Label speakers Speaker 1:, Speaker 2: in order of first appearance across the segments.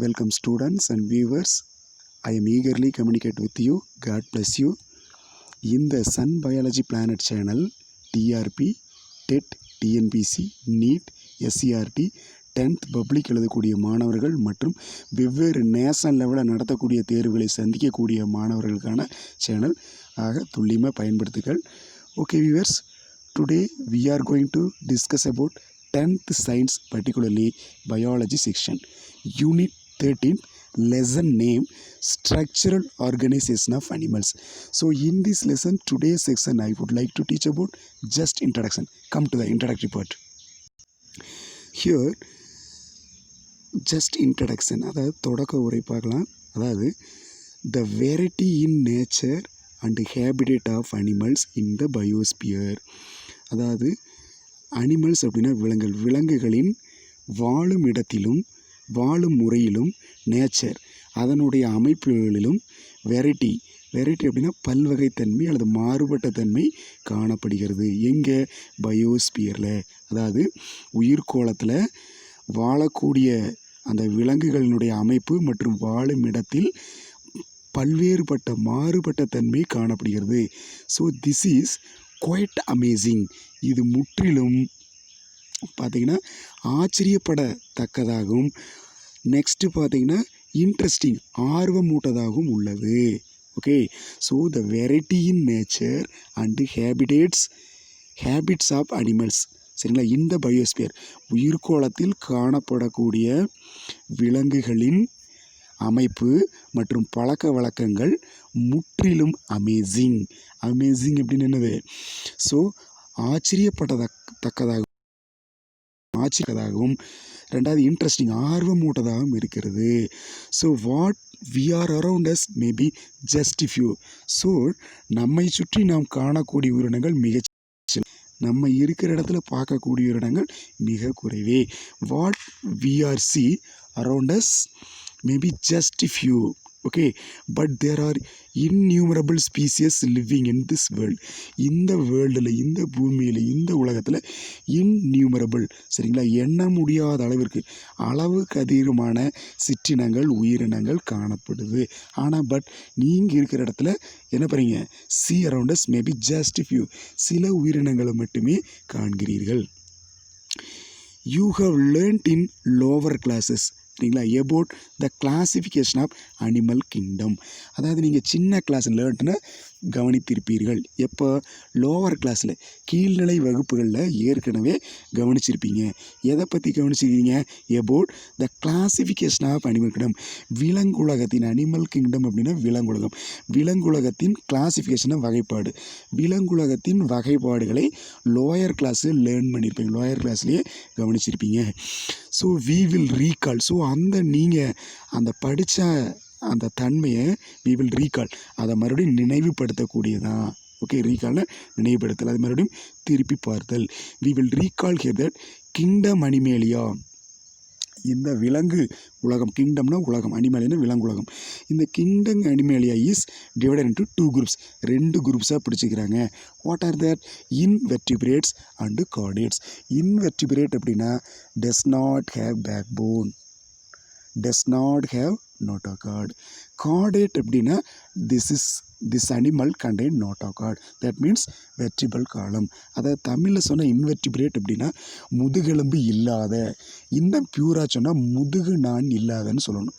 Speaker 1: Welcome students and viewers. I am eagerly communicate with you. God bless you. In the Sun Biology Planet channel, TRP, TET, TNPC, NEET, SCRT, 10th public எழுதக்கூடிய மாணவர்கள் மற்றும் வெவ்வேறு national லெவலில் நடத்தக்கூடிய தேர்வுகளை சந்திக்கக்கூடிய மாணவர்களுக்கான சேனல் ஆக துல்லியமாக பயன்படுத்துங்கள். Okay viewers, today we are going to discuss about 10th science, particularly biology section, unit 13, lesson name structural organization of animals. So in this lesson, today's section, I would like to teach about just introduction. Come to the introductory part. Here just introduction, அதாவது தொடக்க உரை பார்க்கலாம். அதாவது the variety in nature and habitat of animals in the biosphere. அதாவது animals அப்படின்னா விலங்குகளின் வாழும் இடத்திலும் வாழும் முறையிலும் நேச்சர் அதனுடைய அமைப்புகளிலும் வெரைட்டி அப்படின்னா பல்வகைத்தன்மை அல்லது மாறுபட்ட தன்மை காணப்படுகிறது. எங்கே? பயோஸ்பியரில், அதாவது உயிர்கோளத்தில் வாழக்கூடிய அந்த விலங்குகளினுடைய அமைப்பு மற்றும் வாழும் இடத்தில் பல்வேறுபட்ட மாறுபட்ட தன்மை காணப்படுகிறது. So this is quite amazing. இது முற்றிலும் பார்த்திங்கன்னா ஆச்சரியப்படத்தக்கதாகவும் நெக்ஸ்ட்டு பார்த்திங்கன்னா இன்ட்ரெஸ்டிங் ஆர்வமூட்டதாகவும் உள்ளது. Okay, so the variety in nature and habits of animals, சரிங்களா, இந்த பயோஸ்பியர் உயிர்கோளத்தில் காணப்படக்கூடிய விலங்குகளின் அமைப்பு மற்றும் பழக்க வழக்கங்கள் முற்றிலும் அமேசிங் அப்படின்னு என்னது? ஸோ ஆச்சரியப்படத்தக்கதாகவும் ரெண்டாவது இன்ட்ரெஸ்டிங் ஆர்வமூட்டதாகவும் இருக்கிறது. So what we are around us maybe just few. So நம்மை சுற்றி நாம் காணக்கூடிய உயிரினங்கள் நம்ம இருக்கிற இடத்துல பார்க்கக்கூடிய உயிரினங்கள் மிக குறைவே. What we are see around us maybe just a few, okay, but there are innumerable species living in this world. இந்த வேர்ல்டில், இந்த பூமியில், இந்த உலகத்தில் innumerable, சரிங்களா, எண்ண முடியாத அளவுக்கு அதிகமான சிற்றினங்கள் உயிரினங்கள் காணப்படுது. ஆனால் பட் நீங்கள் இருக்கிற இடத்துல என்ன பண்ணுறீங்க? see around us maybe just a few, சில உயிரினங்களை மட்டுமே காண்கிறீர்கள். You have learnt in lower classes, சரிங்களா, about the classification of animal kingdom. அதாவது நீங்கள் சின்ன கிளாஸ் லேர்ன்ட்னு கவனித்திருப்பீர்கள். எப்போ? லோவர் கிளாஸில், கீழ்நிலை வகுப்புகளில் ஏற்கனவே கவனிச்சிருப்பீங்க. எதை பற்றி கவனிச்சிருக்கீங்க? about the classification of animal kingdom, விலங்குலகத்தின், அனிமல் கிங்டம் அப்படின்னா விலங்குலகம், விலங்குலகத்தின் கிளாசிஃபிகேஷனை வகைப்பாடு, விலங்குலகத்தின் வகைப்பாடுகளை லோயர் கிளாஸில் லேர்ன் பண்ணியிருப்பீங்க, லோயர் கிளாஸ்லேயே கவனிச்சிருப்பீங்க. So we will recall. So நீங்கள் அந்த படித்த அந்த தன்மையை வி வில் ரீகால், அதை மறுபடியும் நினைவுபடுத்தக்கூடியதான். ஓகே, ரீகால்னால் நினைவுபடுத்தல், அது மறுபடியும் திருப்பி பார்த்தல். We will recall here that kingdom Animalia, இந்த விலங்கு உலகம், கிங்டம்னா உலகம், அனிமேலியனா விலங்கு உலகம். இந்த kingdom Animalia is divided into 2 groups, 2 குரூப்ஸாக பிடிச்சிக்கிறாங்க. What are that? Invertebrates and chordates. Invertebrate அப்படின்னா does not have backbone, does not have notochord. Chordate அப்படின்னா this animal contain notochord, that means vertebral column. அதாவது தமிழில் சொன்னால் invertebrate அப்படின்னா முதுகெலும்பு இல்லாத, இன்னும் பியூராக சொன்னால் முதுகு நான் இல்லாதன்னு சொல்லணும்.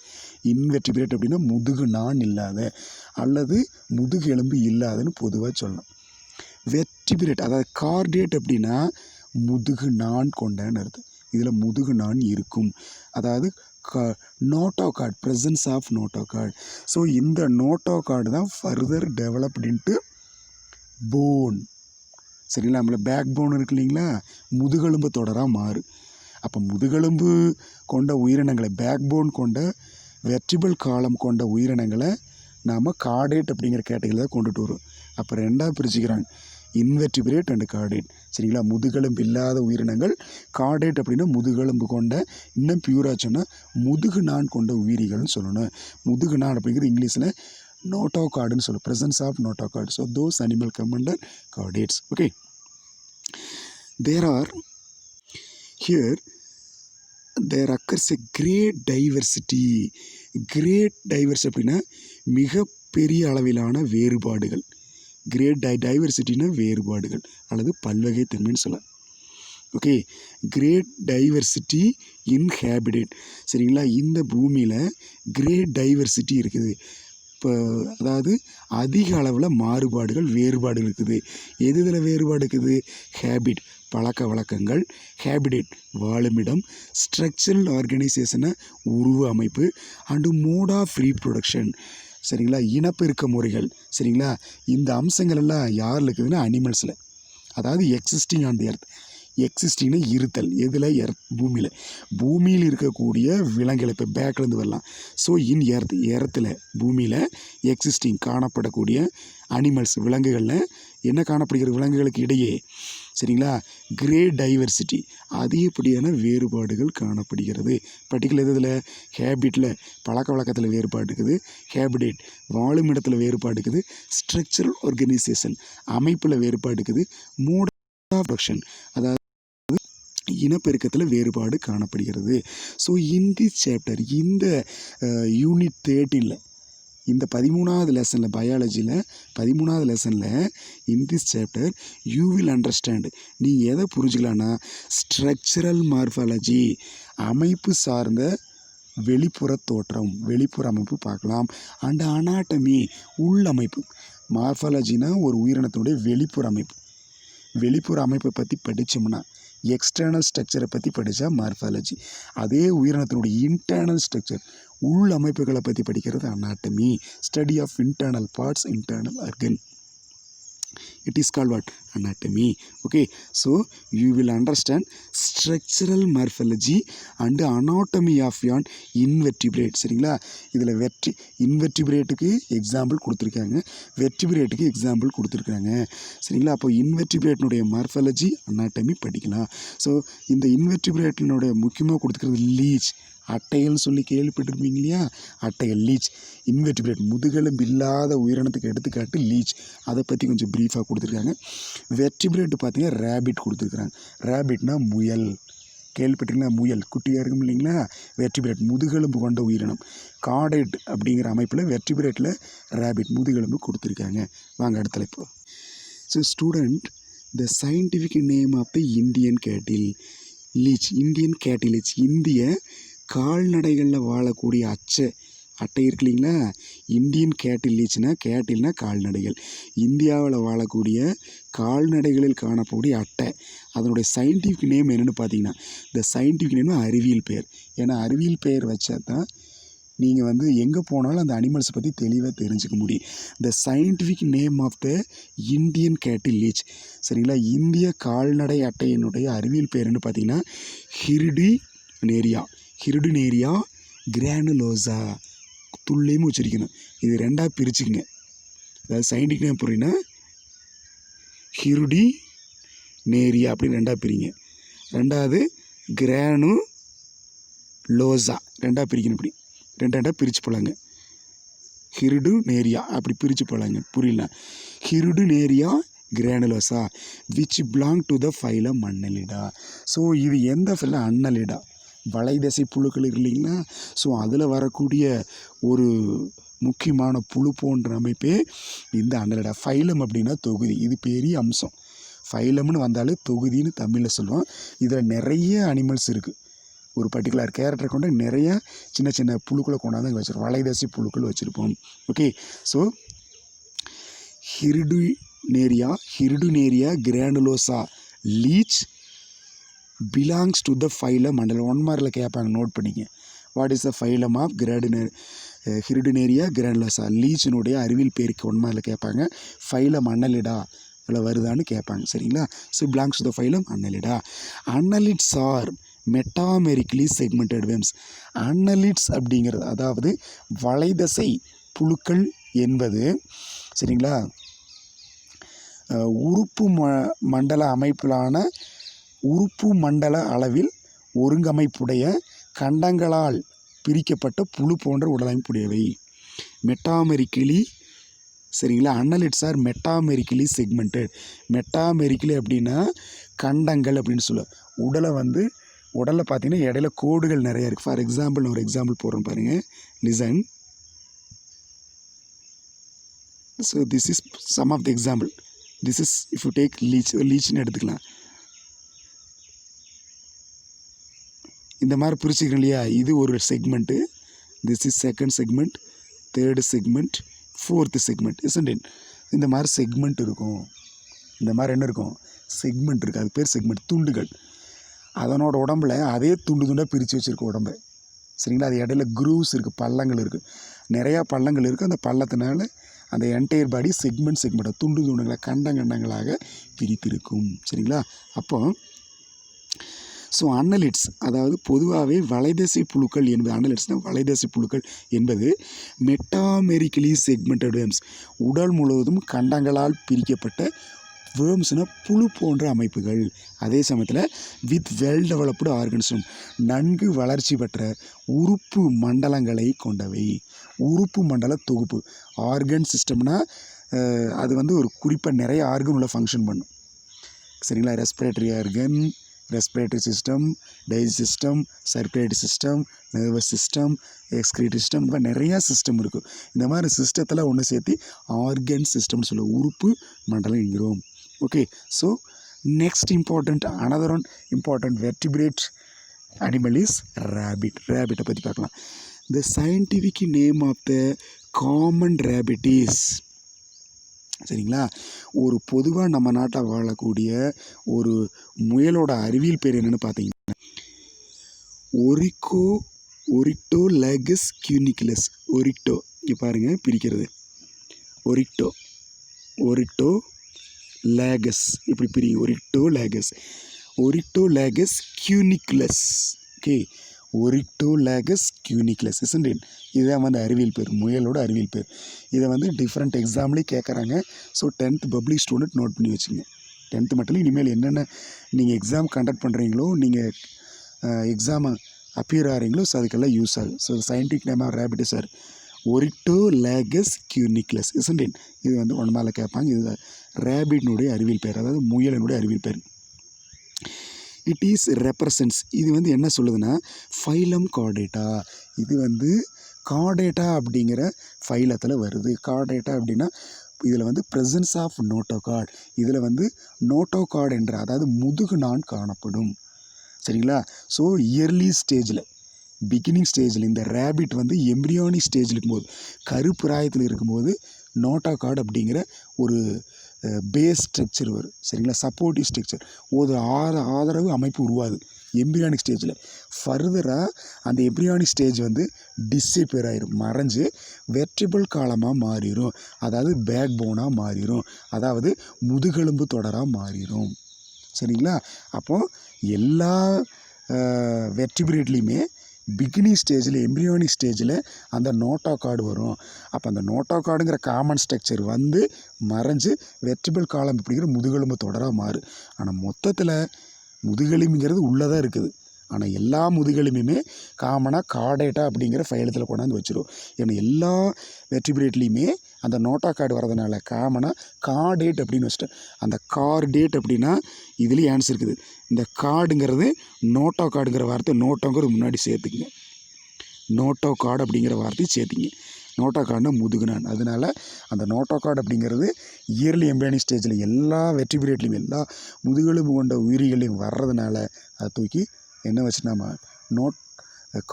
Speaker 1: இன்வெர்டிபிரேட் அப்படின்னா முதுகு நான் இல்லாத அல்லது முதுகு எலும்பு இல்லாதன்னு பொதுவாக சொல்லணும். வெர்டிபிரேட் அதாவது கார்டேட் அப்படின்னா முதுகு நான் கொண்டன்னு அர்த்தம். இதில் முதுகு நான் இருக்கும், அதாவது notochord, presence of notochord. So இந்த நோட்டோகார்டு தான் ஃபர்தர் டெவலப்ட் இன்ட்டு போன், சரிங்களா. நம்மள பேக் போன் இருக்கு இல்லைங்களா, முதுகெலும்பு தொடராக மாறு. அப்போ முதுகெலும்பு கொண்ட உயிரினங்களை, பேக் போன் கொண்ட வெர்டிபிள் காலம் கொண்ட உயிரினங்களை நாம் கார்டேட் அப்படிங்கிற கேட்டகரியில் தான் கொண்டுட்டு வரும். அப்போ ரெண்டாக பிரிச்சுக்கிறாங்க, இன்வெர்டிபிரேட் அண்டு கார்டேட், சரிங்களா. முதுகெலும்பு இல்லாத உயிரினங்கள், கார்டேட் அப்படின்னா முதுகெலும்பு கொண்ட, இன்னும் பியூராக சொன்னால் முதுகு நான் கொண்ட உயிரிகள்னு சொல்லணும். முதுகு நான் அப்படிங்கிறது இங்கிலீஷில் நோட்டோகார்டுன்னு சொல்லும், presence of notochord. So those animal come under chordates. Okay, there are here there occurs a great diversity. Great diverse அப்படின்னா மிகப்பெரிய அளவிலான வேறுபாடுகள். கிரேட் டைவர்சிட்டினா வேறுபாடுகள் அல்லது பல்வகைத்தன்மைன்னு சொல்லலாம். Okay, great diversity in habitat. சரிங்களா, இந்த பூமியில் கிரேட் டைவர்சிட்டி இருக்குது. இப்போ அதாவது அதிக அளவில் மாறுபாடுகள் வேறுபாடுகள் இருக்குது. இதில் வேறுபாடு இருக்குது? ஹேபிட் பழக்க வழக்கங்கள், ஹேபிடேட் வாழுமிடம், ஸ்ட்ரக்சரல் ஆர்கனைசேஷனை உருவ அமைப்பு, அண்டு மோட் ஆஃப் ரீப்ரொடக்ஷன். சரிங்களா, இனப்பெருக்க முறைகள். சரிங்களா, இந்த அம்சங்கள் எல்லாம் யாரில் இருக்குதுன்னா அனிமல்ஸில், அதாவது எக்ஸிஸ்டிங் ஆன் தி எர்த். எக்ஸிஸ்டிங்னா இருத்தல். எதில்? பூமியில். பூமியில் இருக்கக்கூடிய விலங்குகள் இப்போ பேக்லேருந்து வரலாம். ஸோ இன் எர்த்தில் பூமியில் எக்ஸிஸ்டிங் காணப்படக்கூடிய அனிமல்ஸ் விலங்குகளில் என்ன காணப்படுகிற விலங்குகளுக்கு இடையே சரிங்களா கிரேட் டைவர்சிட்டி அதிகப்படியான வேறுபாடுகள் காணப்படுகிறது. பர்டிகுலர் இதில் ஹேபிட்டில் பழக்க வழக்கத்தில் வேறுபாடு இருக்குது, ஹேபிடேட் வாழும் இடத்துல வேறுபாடு இருக்குது, ஸ்ட்ரக்சரல் ஆர்கனைசேஷன் அமைப்பில் வேறுபாடு இருக்குது, மோட் ஆஃப் ப்ரொடக்ஷன் அதாவது இனப்பெருக்கத்தில் வேறுபாடு காணப்படுகிறது. ஸோ இந்த சாப்டர் இந்த யூனிட் 13 இந்த 13வது லெசனில் பயாலஜியில் 13வது லெசனில் in this chapter you will understand. நீ எதை புரிஞ்சுக்கலான்னா ஸ்ட்ரக்சரல் மார்ஃபாலஜி அமைப்பு சார்ந்த வெளிப்புற தோற்றம் வெளிப்புற அமைப்பு பார்க்கலாம். And anatomy உள்ளமைப்பு. மார்ஃபாலஜினா ஒரு உயிரினத்தினுடைய வெளிப்புற அமைப்பு. வெளிப்புற அமைப்பை பற்றி படித்தோம்னா எக்ஸ்டர்னல் ஸ்ட்ரக்சரை பற்றி படித்தா மார்ஃபாலஜி. அதே உயிரினத்தினுடைய இன்டர்னல் ஸ்ட்ரக்சர் உள் அமைப்புகளை பற்றி படிக்கிறது anatomy. Study of internal parts, internal organ. It is called what? Anatomy. Okay, so you will understand structural morphology and anatomy of an invertebrate. சரிங்களா, இதில் இன்வெர்டிபிரேட்டுக்கு எக்ஸாம்பிள் கொடுத்துருக்காங்க, வெர்டிபிரேட்டுக்கு எக்ஸாம்பிள் கொடுத்துருக்காங்க. சரிங்களா, அப்போ இன்வெர்டிபிரேட்டினுடைய மார்ஃபாலஜி அனாட்டமி படிக்கலாம். ஸோ இந்த இன்வெர்டிபிரேட்டினுடைய முக்கியமாக கொடுத்துருக்கிறது லீச் அட்டைகள்னு சொல்லி கேள்விப்பட்டிருப்பீங்க இல்லையா? அட்டைகள் லீச். இன்வெர்டிபிரேட் முதுகெலும்பு இல்லாத உயிரினத்துக்கு எடுத்துக்காட்டு லீச். அதை பற்றி கொஞ்சம் ப்ரீஃபாக கொடுத்துருக்காங்க. வெர்டிபிரேட் பார்த்தீங்கன்னா ரேபிட் கொடுத்துருக்குறாங்க. ரேபிட்னா முயல். கேள்விப்பட்டிருக்கீங்களா? முயல் குட்டியாக இருக்கும் இல்லைங்களா? வெர்டிபிரேட் முதுகெலும்பு கொண்ட உயிரினம். கார்டேட் அப்படிங்கிற அமைப்பில் வெர்டிபிரேட்டில் ரேபிட் முதுகெலும்பு கொடுத்துருக்காங்க. வாங்க அடுத்த இப்போ. So student, the scientific name of the Indian cattle leech. Indian cattle leech இந்திய கால்நடைகளில் வாழக்கூடிய அட்டை இருக்கு இல்லைங்களா? இந்தியன் கேட்டில் லீச்னா கேட்டில்னா கால்நடைகள். இந்தியாவில் வாழக்கூடிய கால்நடைகளில் காணக்கூடிய அட்டை. அதனுடைய சயின்டிஃபிக் நேம் என்னென்னு பார்த்தீங்கன்னா இந்த சயின்டிஃபிக் நேம் அறிவியல் பெயர். ஏன்னா அறிவியல் பெயர் வச்சா தான் நீங்கள் எங்கே போனாலும் அந்த அனிமல்ஸை பற்றி தெளிவாக தெரிஞ்சுக்க முடியும். The scientific name of the Indian cattle leech. சரிங்களா, இந்திய கால்நடை அட்டையினுடைய அறிவியல் பேருன்னு பார்த்தீங்கன்னா ஹிருடினேரியா கிரானுலோசா. துல்லியமாக உச்சரிக்கணும். இது ரெண்டாக பிரிச்சுக்குங்க. அதாவது சயின்டிஃபிக் நேம் புரியுன்னா ஹிருடினேரியா அப்படின்னு ரெண்டாக பிரிங்க. ரெண்டாவது கிரானுலோசா ரெண்டாக பிரிக்கணும். இப்படி ரெண்டாக பிரித்து போகலாங்க. ஹிருடினேரியா அப்படி பிரித்து போகலாங்க. புரியல? Hirudinaria granulosa which belong to the phylum Annelida. So இது எந்த ஃபைலம்? அன்னலிடா. வலைதசை புழுக்கள் இல்லைங்களா? ஸோ அதில் வரக்கூடிய ஒரு முக்கியமான புழு போன்ற அமைப்பே இந்த அன்னலிடா. ஃபைலம் அப்படின்னா தொகுதி. இது பெரிய அம்சம். ஃபைலம்னு வந்தாலே தொகுதின்னு தமிழில் சொல்லுவோம். இதில் நிறைய அனிமல்ஸ் இருக்குது. ஒரு பர்டிகுலர் கேரக்டரை கொண்டு நிறைய சின்ன சின்ன புழுக்களை கொண்டாந்து அங்கே வச்சுருப்போம். வலைதசை புழுக்கள் வச்சுருப்போம். Okay, so Hirudinaria granulosa leech belongs to the phylum அண்டல். 1 மார்க்கில் கேட்பாங்க, நோட் பண்ணிங்க. What is the phylum of Hirudinaria granulosa லீச்சினுடைய அறிவியல் பேருக்கு 1 மார்க்கில் கேட்பாங்க. ஃபைலம் அன்னலிடா இதில் வருதான்னு கேட்பாங்க. சரிங்களா, so belongs to the phylum Annelida. Annelids are metamerically segmented worms. அன்னலிட்ஸ் அப்படிங்கிறது அதாவது வலைதசை புழுக்கள் என்பது சரிங்களா உறுப்பு மண்டல அளவில் ஒருங்கமைப்புடைய கண்டங்களால் பிரிக்கப்பட்ட புழு போன்ற உடலமைப்புடையவை. மெட்டாமெரிக்கலி சரிங்களா. அன்னலிட்ஸ் ஆர் மெட்டாமெரிக்கலி செக்மெண்டட். மெட்டாமெரிக்கலி அப்படின்னா கண்டங்கள் அப்படின்னு சொல்லுவோம். உடலை உடலில் பார்த்தீங்கன்னா இடையில கோடுகள் நிறைய இருக்குது. ஃபார் எக்ஸாம்பிள் நான் ஒரு எக்ஸாம்பிள் போடுறேன் பாருங்கள், listen. So this is some of the example. This is if you take லீச்னு எடுத்துக்கலாம். இந்த மாதிரி பிரிச்சுக்கிறேன் இல்லையா, இது ஒரு segment, this is second segment, third segment, fourth segment, isn't it? இந்த மாதிரி செக்மெண்ட் இருக்கும். இந்த மாதிரி என்ன இருக்கும், செக்மெண்ட் இருக்குது. அது பேர் செக்மெண்ட், துண்டுகள். அதனோட உடம்புல அதே துண்டு துண்டாக பிரித்து வச்சுருக்கு உடம்பை, சரிங்களா? அது இடையில க்ரூவ்ஸ் இருக்குது, பள்ளங்கள் இருக்குது, நிறையா பள்ளங்கள் இருக்குது. அந்த பள்ளத்தினால அந்த என்டையர் பாடி செக்மெண்ட்டாக துண்டு துண்டுகளாக கண்டங்களாக பிரித்திருக்கும், சரிங்களா? அப்போ ஸோ அன்னலிட்ஸ், அதாவது பொதுவாகவே வலைதசை புழுக்கள் என்பது, அன்னலிட்ஸ்னால் வலைதசை புழுக்கள் என்பது மெட்டாமெரிக்கலி செக்மெண்டட் வேர்ம்ஸ், உடல் முழுவதும் கண்டங்களால் பிரிக்கப்பட்ட வேர்ம்ஸ்னால் புழு போன்ற அமைப்புகள். அதே சமயத்தில் வித் வெல் டெவலப்டு ஆர்கன்ஸும், நன்கு வளர்ச்சி பெற்ற உறுப்பு மண்டலங்களை கொண்டவை. உறுப்பு மண்டல தொகுப்பு, ஆர்கன் சிஸ்டம்னால் அது வந்து ஒரு குறிப்பாக நிறைய ஆர்கன் உள்ள ஃபங்க்ஷன் பண்ணும், சரிங்களா? Respiratory organ, respiratory system, digestive system, circulatory system, nervous system, excretory system, இந்த மாதிரி நிறையா சிஸ்டம் இருக்குது. இந்த மாதிரி சிஸ்டத்தில் ஒன்று சேர்த்து ஆர்கன் சிஸ்டம்னு சொல்லுவோம், உறுப்பு மண்டலம் என்கிறோம். Okay, so next important, another one important vertebrate animal is rabbit. ரேபிட்டை பற்றி பார்க்கலாம். The scientific name of the common rabbit is, சரிங்களா? ஒரு பொதுவாக நம்ம நாட்டில் வாழக்கூடிய ஒரு முயலோட அறிவியல் பேர் என்னென்னு பார்த்தீங்கன்னா ஒரிக்டோலகஸ் கியூனிகுலஸ். ஒரிக்டோ, இங்கே பாருங்கள் பிரிக்கிறது, ஒரிக்டோலகஸ், இப்படி பிரியும், Oryctolagus cuniculus. Okay, Oryctolagus cuniculus, isn't it? இதுதான் வந்து அறிவியல் பேர், முயலோட அறிவியல் பேர். இதை வந்து டிஃப்ரெண்ட் எக்ஸாம்லேயும் கேட்குறாங்க. So 10th public student note பண்ணி வச்சுங்க. 10th மட்டும் இனிமேல் என்னென்ன நீங்கள் எக்ஸாம் கண்டக்ட் பண்ணுறீங்களோ, நீங்கள் எக்ஸாம் அப்பியர் ஆகிறீங்களோ, ஸோ அதுக்கெல்லாம் யூஸ் ஆகும். So scientific name of rabbit sir Oryctolagus cuniculus, isn't it? இது வந்து ஒன் மேலே கேட்பாங்க. இது ரேபிட்னுடைய அறிவியல் பேர், அதாவது முயலினுடைய அறிவியல் பேர். இட் இஸ் ரெப்ரசன்ஸ், இது வந்து என்ன சொல்லுதுன்னா ஃபைலம் கார்டேட்டா. இது வந்து கார்டேட்டா அப்படிங்கிற ஃபைலத்தில் வருது. கார்டேட்டா அப்படின்னா இதில் வந்து ப்ரெசன்ஸ் ஆஃப் நோட்டோகார்ட், இதில் வந்து நோட்டோகார்ட் என்ற, அதாவது முதுகு நான் காணப்படும், சரிங்களா? ஸோ இயர்லி ஸ்டேஜில், பிகினிங் ஸ்டேஜில் இந்த ரேபிட் வந்து எம்ப்ரியானிக் ஸ்டேஜில் இருக்கும்போது, கருப்பிராயத்தில் இருக்கும்போது நோட்டோகார்ட் அப்படிங்கிற ஒரு பேஸ் ஸ்ட்ரக்சர் வரும், சரிங்களா? சப்போர்ட்டிவ் ஸ்ட்ரக்சர், ஒரு ஆதரவு அமைப்பு உருவாது எம்ப்ரியானிக் ஸ்டேஜில். ஃபர்தராக அந்த எம்ப்ரியானிக் ஸ்டேஜ் வந்து டிஸப்பியர் ஆயிரும், மறைஞ்சு வெர்டிபிள் காலமாக மாறிடும், அதாவது பேக் போனாக மாறிடும், அதாவது முதுகெலும்பு தொடராக மாறிடும், சரிங்களா? அப்போது எல்லா வெர்டிபிரேட்லேயுமே பிகினிங் ஸ்டேஜில், எம்ப்ரியானிக் ஸ்டேஜில் அந்த நோட்டோகார்டு வரும். அப்போ அந்த நோட்டோகார்டுங்கிற காமன் ஸ்ட்ரக்சர் வந்து மறைஞ்சு வெர்டிபிள் காலம் அப்படிங்கிற முதுகெலும்பு தொடராக மாறும். ஆனால் மொத்தத்தில் முதுகெலும்புங்கிறது உள்ளே தான் இருக்குது. ஆனால் எல்லா முதுகெலும்புமே காமனாக கார்டேட்டா அப்படிங்கிற ஃபைலத்தில் கொண்டாந்து வச்சிடும். ஏன்னா எல்லா வெர்டிபிரேட்லேயுமே அந்த நோட்டோகார்டு வரதுனால காமனாக கார்டேட் அப்படின்னு வச்சுட்டேன். அந்த கார்டேட் அப்படின்னா இதுலேயும் ஆன்சர் இருக்குது. இந்த கார்டுங்கிறது நோட்டோகார்டுங்கிற வார்த்தை, நோட்டோங்கிறது முன்னாடி சேர்த்துக்குங்க, நோட்டோகார்டு அப்படிங்கிற வார்த்தையை சேர்த்திங்க. நோட்டோகார்டுனா முதுகுனான், அதனால அந்த நோட்டோகார்டு அப்படிங்கிறது இயர்லி எம்ப்ரியானிக் ஸ்டேஜில் எல்லா வெர்டிபிரேட்லேயும், எல்லா முதுகெலும்பு கொண்ட உயிரிகளையும் வர்றதுனால அதை தூக்கி என்ன வச்சு நம்ம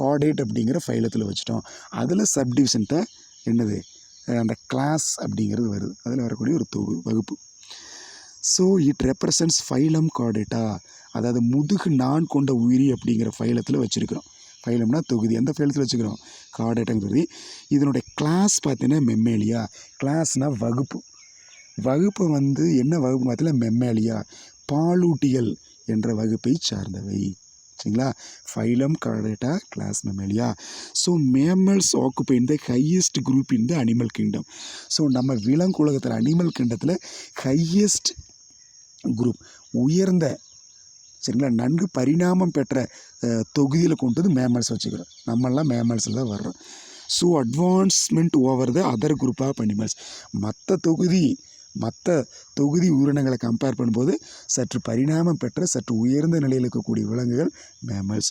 Speaker 1: கார்டேட் அப்படிங்கிற ஃபைலத்தில் வச்சுட்டோம். அதில் சப்டிவிஷன்ட்ட என்னது, அந்த கிளாஸ் அப்படிங்கிறது வருது, அதில் வரக்கூடிய ஒரு வகுப்பு. So it represents phylum Chordata, அதாவது முதுகு நான் கொண்ட உயிரி அப்படிங்கிற ஃபைலத்தில் வச்சுருக்கிறோம். ஃபைலம்னா தொகுதி, எந்த ஃபைலத்தில் வச்சுக்கிறோம், கார்டேட்டாங்க தொகுதி. இதனுடைய கிளாஸ் பார்த்தீங்கன்னா மெம்மேலியா. கிளாஸ்னால் வகுப்பு, வகுப்பை வந்து என்ன வகுப்பு பார்த்தீங்கன்னா மெம்மேலியா, பாலூட்டிகள் என்ற வகுப்பை சார்ந்தவை, சரிங்களா? Phylum Chordata, class Mammalia. So mammals occupy the highest group in the animal kingdom. So நம்ம விலங்குலகத்தில் அனிமல் கிங்டத்தில் ஹையஸ்ட் குரூப், உயர்ந்த, சரிங்களா, நன்கு பரிணாமம் பெற்ற தொகுதியில் கொண்டு வந்து மேமல்ஸ் வச்சுக்கிறோம். நம்மெல்லாம் மேமல்ஸில் தான் வர்றோம். So advancement over the other group of animals, மற்ற தொகுதி மற்ற தொகுதி உயிரினங்களை கம்பேர் பண்ணும்போது சற்று பரிணாமம் பெற்ற சற்று உயர்ந்த நிலையில் இருக்கக்கூடிய விலங்குகள் mammals.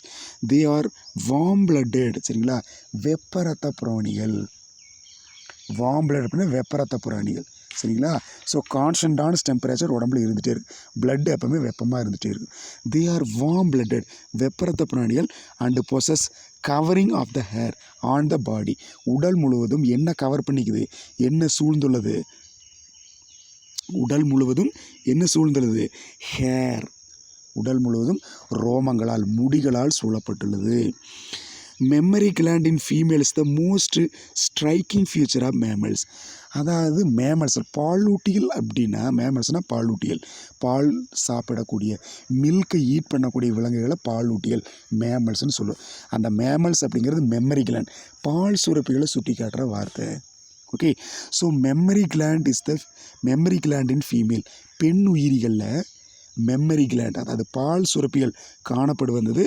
Speaker 1: They are warm blooded, சரிங்களா, வெப்பரத்த பிராணிகள். வார்ம் பிளட் அப்படின்னா வெப்பரத்த பிராணிகள், சரிங்களா. ஸோ கான்ஸ்டன்டான டெம்பரேச்சர் உடம்புல இருந்துகிட்டே இருக்குது, பிளட் எப்பவுமே வெப்பமாக இருந்துகிட்டே இருக்குது. தே ஆர் வார்ம் பிளட்டட், வெப்பரத்த பிராணிகள். And possess covering of the hair on the body, உடல் முழுவதும் என்ன கவர் பண்ணிக்குது, என்ன சூழ்ந்துள்ளது, உடல் முழுவதும் என்ன சூழ்ந்துள்ளது, ஹேர், உடல் முழுவதும் ரோமங்களால் முடிகளால் சூழப்பட்டுள்ளது. Mammary gland in females the most striking feature of mammals. அதாவது மேமல்ஸ் பாலூட்டிகள் அப்படின்னா, மேமல்ஸ்னால் பாலூட்டிகள், பால் சாப்பிடக்கூடிய மில்கை ஈட் பண்ணக்கூடிய விலங்குகளை பாலூட்டிகள் மேமல்ஸ்னு சொல்லுவோம். அந்த மேமல்ஸ் அப்படிங்கிறது மெமரி கிளாண்ட், பால் சுரப்பிகளை சுட்டி காட்டுற வார்த்தை. ஓகே, ஸோ மெமரி கிளாண்ட் இன் ஃபீமேல், பெண் உயிரிகளில் மெமரி கிளாண்ட், அதாவது பால் சுரப்பிகள் காணப்படுவது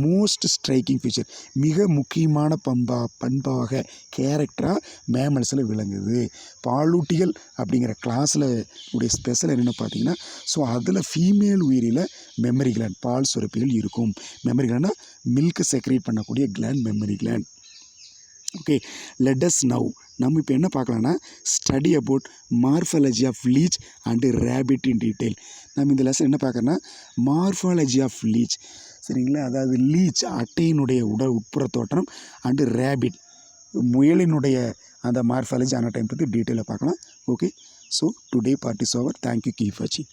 Speaker 1: மோஸ்ட் ஸ்ட்ரைக்கிங் ஃபீச்சர், மிக முக்கியமான பண்பாக கேரக்டராக மேமல்ஸில் விளங்குது. பாலூட்டிகள் அப்படிங்கிற கிளாஸில் உடைய ஸ்பெஷல் என்னென்னு பார்த்தீங்கன்னா, ஸோ அதில் ஃபீமேல் உயிரில் மெமரி கிளாண்ட், பால் சுரப்பிகள் இருக்கும். மெமரி கிளாண்ட்னா மில்க் செக்ரேட் பண்ணக்கூடிய gland mammary gland. Okay, let us now, நம்ம இப்போ என்ன பார்க்கலான்னா, study about morphology of leech and rabbit in detail. நம்ம இந்த லெசன் என்ன பார்க்குறோன்னா, மார்ஃபாலஜி ஆஃப் லீச், சரிங்களா, அதாவது லீச் அட்டையினுடைய உடல் உட்புற தோற்றம் அண்டு ரேபிட் முயலினுடைய அந்த மார்ஃபாலஜி அனாட்டமி பற்றி டீட்டெயிலாக பார்க்கலாம். Okay, so today part is over. Thank you, keep வாட்சிங்.